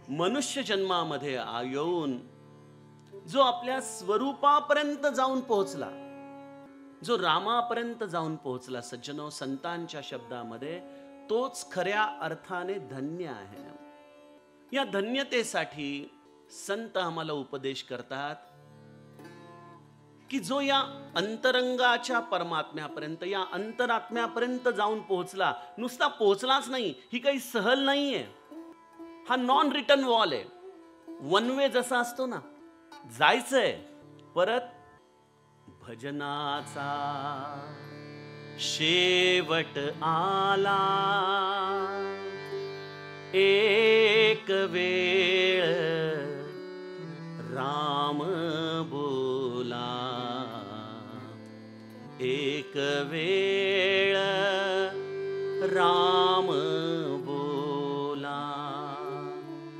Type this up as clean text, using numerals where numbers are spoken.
मनुष्य जन्मामध्ये येऊन जो आपल्या स्वरूपापर्यंत जाऊन पोहोचला, जो रामापर्यंत जाऊन पोहोचला, सज्जनो संतांच्या शब्दामध्ये, तोच खऱ्या अर्थाने धन्य आहे. या धन्यतेसाठी संत आम्हाला उपदेश करतात की जो या अंतरंगाच्या परमात्म्यापर्यंत, या अंतरात्म्यापर्यंत जाऊन पोहोचला, नुसता पोहोचलाच नाही, ही काही सहल नाहीये, हा नॉन रिटर्न वॉल आहे. वन वे जसा असतो ना, जायचंय परत. भजनाचा शेवट आला, एक वेळ